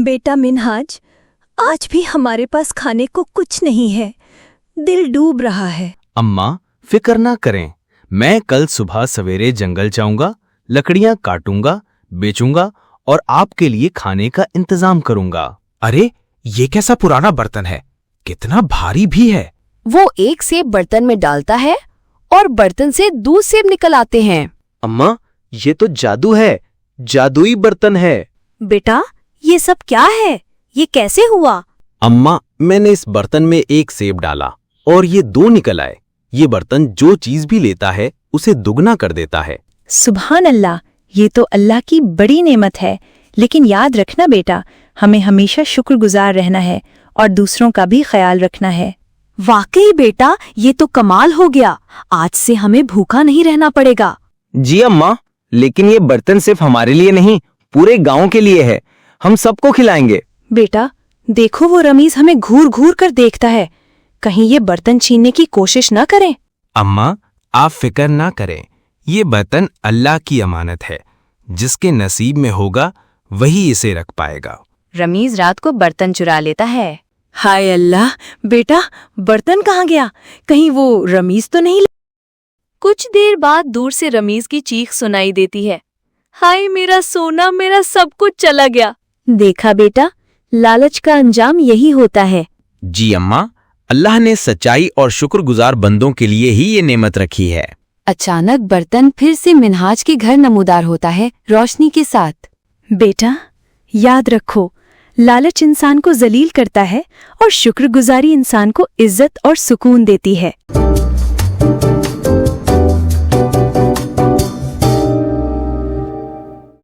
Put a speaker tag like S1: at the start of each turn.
S1: बेटा मिन्हाज, आज भी हमारे पास खाने को कुछ नहीं है। दिल डूब रहा है।
S2: अम्मा फिक्र ना करें, मैं कल सुबह सवेरे जंगल जाऊंगा, लकड़ियां काटूंगा, बेचूंगा और आपके लिए खाने का इंतजाम करूंगा।
S3: अरे ये कैसा पुराना बर्तन है, कितना भारी भी है।
S4: वो एक सेब बर्तन में डालता है और बर्तन से दूध सेब निकल आते हैं।
S5: अम्मा ये तो जादू है, जादुई बर्तन है।
S1: बेटा ये सब क्या है? ये कैसे हुआ?
S2: अम्मा मैंने इस बर्तन में एक सेब डाला और ये 2 निकल आए। ये बर्तन जो चीज भी लेता है उसे दुगना कर देता है।
S1: सुभान अल्लाह, ये तो अल्लाह की बड़ी नेमत है। लेकिन याद रखना बेटा, हमें हमेशा शुक्रगुजार रहना है और दूसरों का भी ख्याल रखना है।
S4: वाकई बेटा, ये तो कमाल हो गया। आज से हमें भूखा नहीं रहना पड़ेगा।
S5: जी अम्मा, लेकिन ये बर्तन सिर्फ हमारे लिए नहीं, पूरे गांव के लिए है। हम सबको खिलाएंगे।
S1: बेटा देखो, वो रमीज हमें घूर घूर कर देखता है। कहीं ये बर्तन छीनने की कोशिश न करें।
S3: अम्मा आप फिक्र ना करें, ये बर्तन अल्लाह की अमानत है। जिसके नसीब में होगा वही इसे रख पाएगा।
S4: रमीज रात को बर्तन चुरा लेता है।
S1: हाय अल्लाह, बेटा बर्तन कहाँ गया? कहीं वो रमीज तो नहीं?
S4: कुछ देर बाद दूर से रमीज की चीख सुनाई देती है। हाय मेरा सोना, मेरा सब कुछ चला गया।
S1: देखा बेटा, लालच का अंजाम यही होता है।
S3: जी अम्मा, अल्लाह ने सच्चाई और शुक्रगुजार बंदों के लिए ही ये नेमत रखी है।
S4: अचानक बर्तन फिर से मिन्हाज के घर नमूदार होता है, रोशनी के साथ।
S1: बेटा याद रखो, लालच इंसान को जलील करता है और शुक्रगुजारी इंसान को इज्जत और सुकून देती है।